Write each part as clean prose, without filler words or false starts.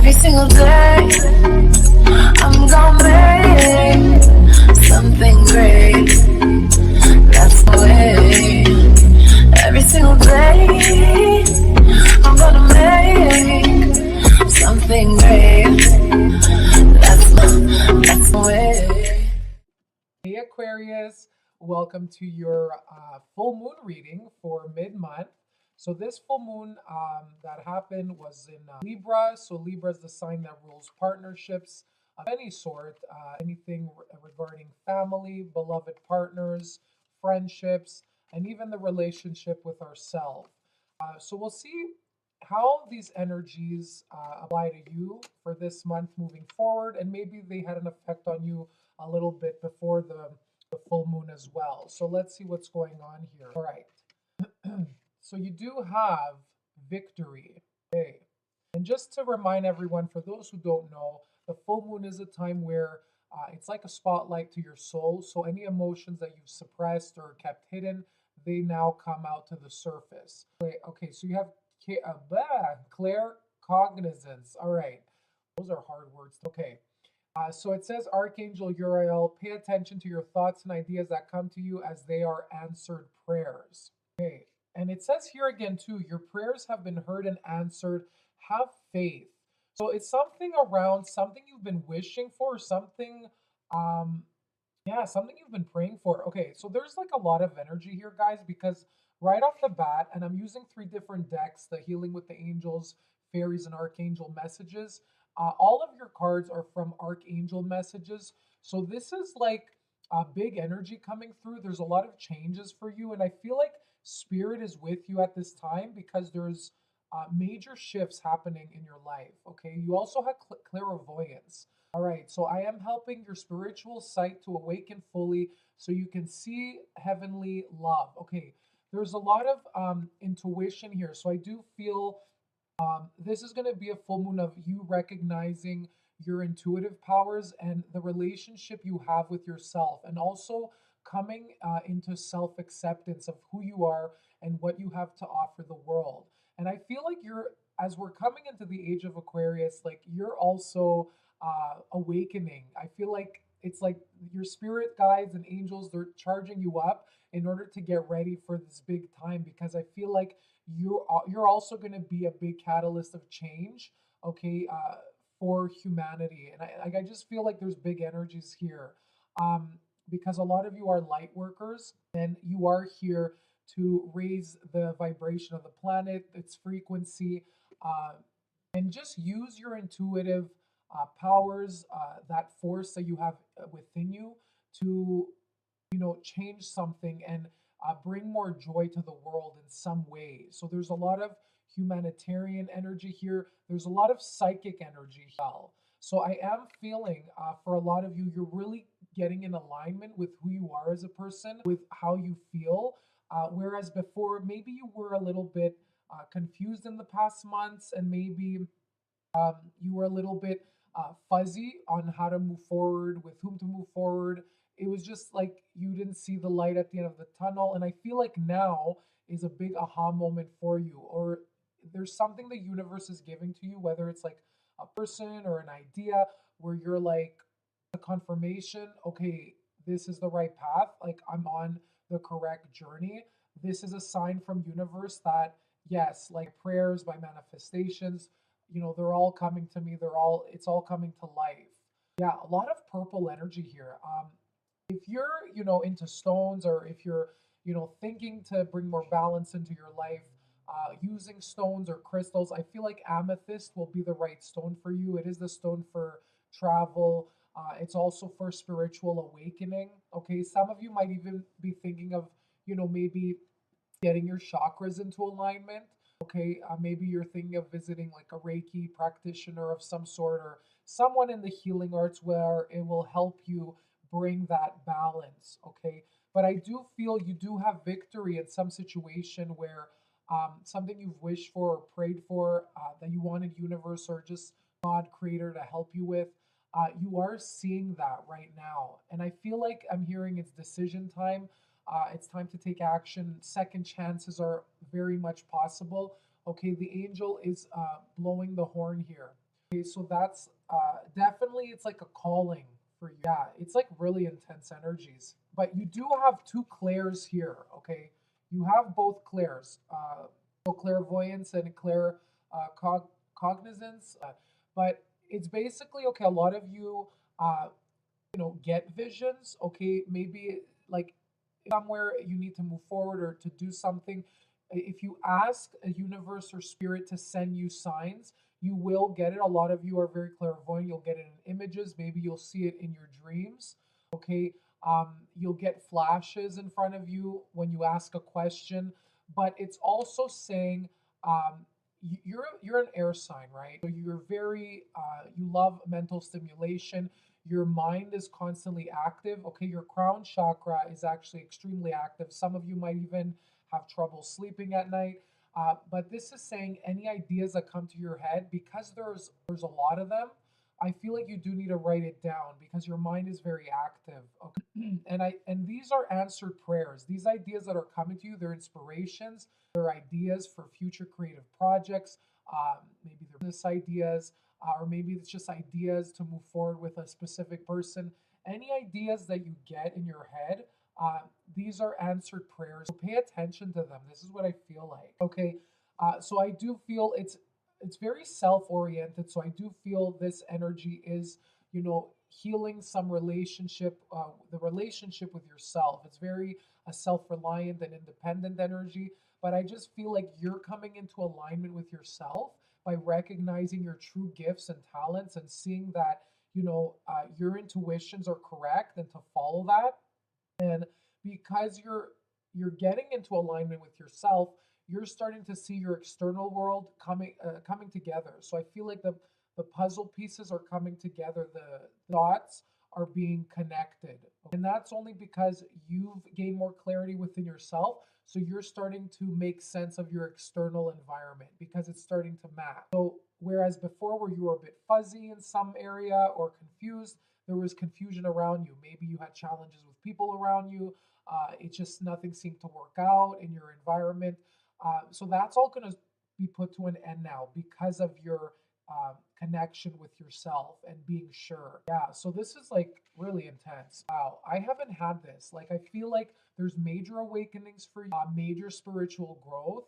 Every single day, I'm gonna make something great. That's the way. Every single day, I'm gonna make something great. That's the way. Hey Aquarius, welcome to your full moon reading for mid-month. So this full moon that happened was in Libra. So Libra is the sign that rules partnerships of any sort, anything regarding family, beloved partners, friendships, and even the relationship with ourselves. So we'll see how these energies apply to you for this month moving forward, and maybe they had an effect on you a little bit before the full moon as well. So let's see what's going on here. All right. So you do have victory. Okay. And just to remind everyone, for those who don't know, the full moon is a time where it's like a spotlight to your soul. So any emotions that you've suppressed or kept hidden, they now come out to the surface. Okay, so you have clear cognizance. All right. Those are hard words. Okay. So it says, Archangel Uriel, pay attention to your thoughts and ideas that come to you as they are answered prayers. Okay. And it says here again, too, your prayers have been heard and answered. Have faith. So it's something around something you've been wishing for, something, um, yeah, something you've been praying for. Okay. So there's like a lot of energy here, guys, because right off the bat, and I'm using 3 different decks, the Healing with the Angels, Fairies, and Archangel messages. All of your cards are from Archangel messages. So this is like a big energy coming through. There's a lot of changes for you. And I feel like Spirit is with you at this time because there's major shifts happening in your life. Okay. You also have clairvoyance. All right. So I am helping your spiritual sight to awaken fully so you can see heavenly love. Okay. There's a lot of intuition here. So I do feel this is going to be a full moon of you recognizing your intuitive powers and the relationship you have with yourself, and also coming into self acceptance of who you are and what you have to offer the world. And I feel like as we're coming into the age of Aquarius, like you're also awakening. I feel like it's like your spirit guides and angels, they're charging you up in order to get ready for this big time, because I feel like you're also going to be a big catalyst of change, okay, for humanity. And I just feel like there's big energies here, because a lot of you are light workers and you are here to raise the vibration of the planet, its frequency, uh, and just use your intuitive powers, that force that you have within you, to change something and bring more joy to the world in some way. So there's a lot of humanitarian energy here. There's a lot of psychic energy as well. So I am feeling, for a lot of you, you're really getting in alignment with who you are as a person, with how you feel. Whereas before, maybe you were a little bit confused in the past months, and maybe you were a little bit fuzzy on how to move forward, with whom to move forward. It was just like you didn't see the light at the end of the tunnel. And I feel like now is a big aha moment for you, or there's something the universe is giving to you, whether it's like a person or an idea, where you're like a confirmation, okay, this is the right path. Like I'm on the correct journey. This is a sign from universe that yes, like prayers, by manifestations, they're all coming to me. It's all coming to life. Yeah, a lot of purple energy here. If you're, into stones, or if you're, thinking to bring more balance into your life, using stones or crystals, I feel like amethyst will be the right stone for you. It is the stone for travel. It's also for spiritual awakening. Okay, some of you might even be thinking of, maybe getting your chakras into alignment. Okay, maybe you're thinking of visiting like a Reiki practitioner of some sort, or someone in the healing arts where it will help you bring that balance. Okay, but I do feel you do have victory in some situation where something you've wished for or prayed for, that you wanted universe or just God creator to help you with. You are seeing that right now. And I feel like I'm hearing it's decision time. It's time to take action. Second chances are very much possible. Okay, the angel is blowing the horn here. Okay, so that's definitely, it's like a calling for you. Yeah, it's like really intense energies. But you do have two clairs here, okay? You have both clairs, so clairvoyance and cognizance. But it's basically, okay, a lot of you, uh, get visions, okay? Maybe like somewhere you need to move forward or to do something. If you ask a universe or spirit to send you signs, you will get it. A lot of you are very clairvoyant. You'll get it in images. Maybe you'll see it in your dreams. Okay. You'll get flashes in front of you when you ask a question, but it's also saying, you're an air sign, right? So you're very you love mental stimulation. Your mind is constantly active. Okay, your crown chakra is actually extremely active. Some of you might even have trouble sleeping at night. But this is saying any ideas that come to your head, because there's a lot of them. I feel like you do need to write it down because your mind is very active. Okay, and these are answered prayers. These ideas that are coming to you, they're inspirations. They're ideas for future creative projects. Maybe they're business ideas, or maybe it's just ideas to move forward with a specific person. Any ideas that you get in your head, uh, these are answered prayers. So pay attention to them. This is what I feel like. Okay, so I do feel it's very self-oriented. So I do feel this energy is, healing some relationship, the relationship with yourself. It's very a self-reliant and independent energy. But I just feel like you're coming into alignment with yourself by recognizing your true gifts and talents and seeing that your intuitions are correct and to follow that. And because you're getting into alignment with yourself, you're starting to see your external world coming together. So I feel like the puzzle pieces are coming together, the dots are being connected, and that's only because you've gained more clarity within yourself. So you're starting to make sense of your external environment because it's starting to match. So whereas before, where you were a bit fuzzy in some area or confused, there was confusion around you. Maybe you had challenges with people around you. It just nothing seemed to work out in your environment. So that's all going to be put to an end now because of your connection with yourself and being sure. Yeah, so this is like really intense. Wow, I haven't had this. Like, I feel like there's major awakenings for you, major spiritual growth,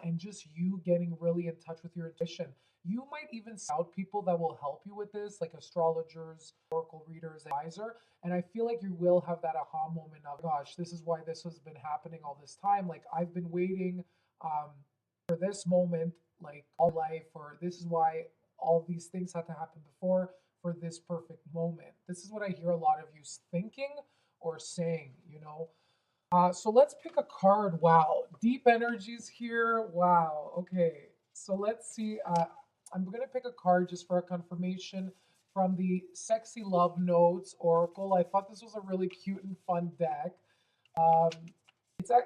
and just you getting really in touch with your intuition. You might even scout people that will help you with this, like astrologers, oracle readers, advisor. And I feel like you will have that aha moment of, gosh, this is why this has been happening all this time. Like, I've been waiting um, for this moment, like all life, or this is why all these things had to happen before for this perfect moment. This is what I hear a lot of you thinking or saying. So let's pick a card. Wow, deep energies here. Wow. Okay. So let's see. I'm going to pick a card just for a confirmation from the Sexy Love Notes Oracle. I thought this was a really cute and fun deck. Um,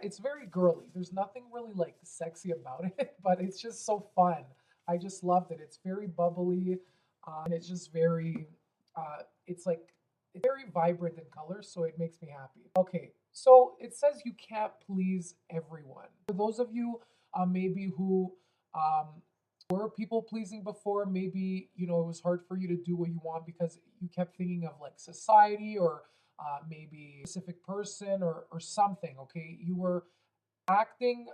it's very girly. There's nothing really like sexy about it, but it's just so fun. I just loved it. It's very bubbly, and it's just very. It's like it's very vibrant in color, so it makes me happy. Okay, so it says you can't please everyone. For those of you, maybe who um, were people pleasing before, maybe it was hard for you to do what you want because you kept thinking of like society or maybe a specific person or something. Okay, you were acting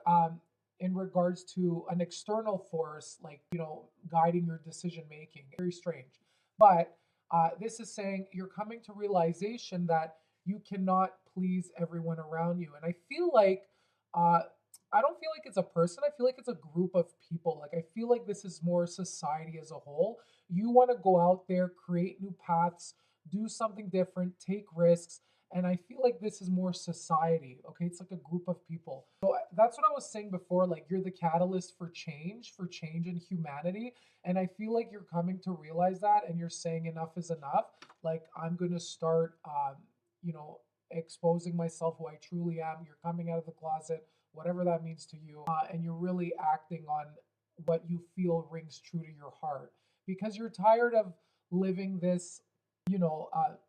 in regards to an external force, like guiding your decision making. Very strange, but this is saying you're coming to realization that you cannot please everyone around you. And I feel like uh, I don't feel like it's a person. I feel like it's a group of people. Like, I feel like this is more society as a whole. You want to go out there, create new paths, do something different, take risks. And I feel like this is more society. Okay, it's like a group of people. So that's what I was saying before. Like, you're the catalyst for change in humanity. And I feel like you're coming to realize that, and you're saying enough is enough. Like, I'm gonna start, you know, exposing myself who I truly am. You're coming out of the closet, whatever that means to you, and you're really acting on what you feel rings true to your heart because you're tired of living this,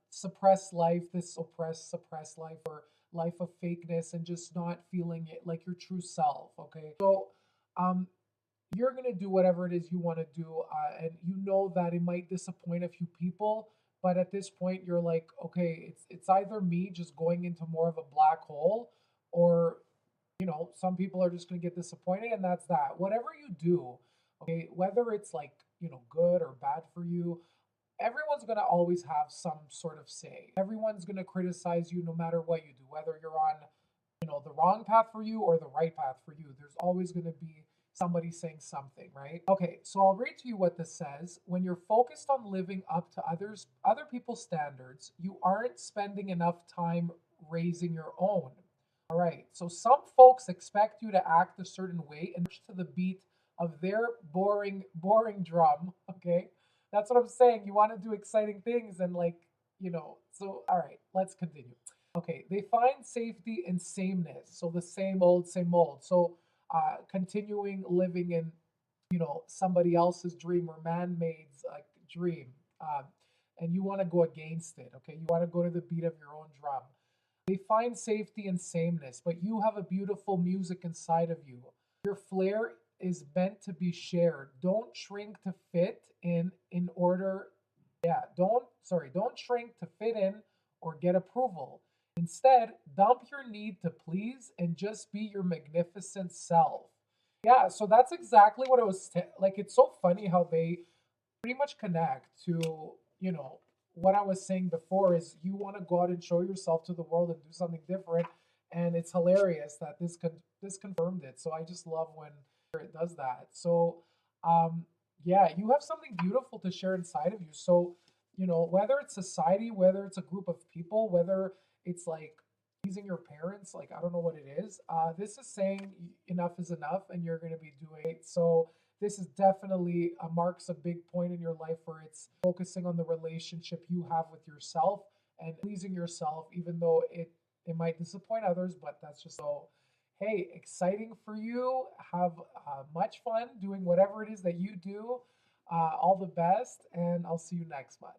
suppressed life, this suppressed life, or life of fakeness, and just not feeling it like your true self. Okay, so um, you're going to do whatever it is you want to do. And you know that it might disappoint a few people. But at this point, you're like, okay, it's either me just going into more of a black hole, or some people are just going to get disappointed, and that's that. Whatever you do, okay, whether it's like, good or bad for you, everyone's going to always have some sort of say. Everyone's going to criticize you no matter what you do, whether you're on, the wrong path for you or the right path for you. There's always going to be somebody saying something, right? Okay, so I'll read to you what this says. When you're focused on living up to other people's standards, you aren't spending enough time raising your own. All right, so some folks expect you to act a certain way and march to the beat of their boring drum. Okay, that's what I'm saying. You want to do exciting things and, like, so all right, let's continue. Okay, they find safety in sameness. So the same old, same old. So continuing living in, somebody else's dream or man-made's dream. Um, and you want to go against it. Okay, you want to go to the beat of your own drum. They find safety in sameness, but you have a beautiful music inside of you. Your flair is meant to be shared. Don't shrink to fit in order. Yeah, don't shrink to fit in or get approval. Instead, dump your need to please and just be your magnificent self. Yeah, so that's exactly what it was like. It's so funny how they pretty much connect to, what I was saying before is you want to go out and show yourself to the world and do something different. And it's hilarious that this confirmed it. So I just love when it does that. So yeah, you have something beautiful to share inside of you. So, whether it's society, whether it's a group of people, whether it's like pleasing your parents, like, I don't know what it is. This is saying enough is enough and you're going to be doing it. So this is definitely marks a big point in your life where it's focusing on the relationship you have with yourself and pleasing yourself, even though it might disappoint others, but that's just so. Hey, exciting for you. Have much fun doing whatever it is that you do. All the best, and I'll see you next month.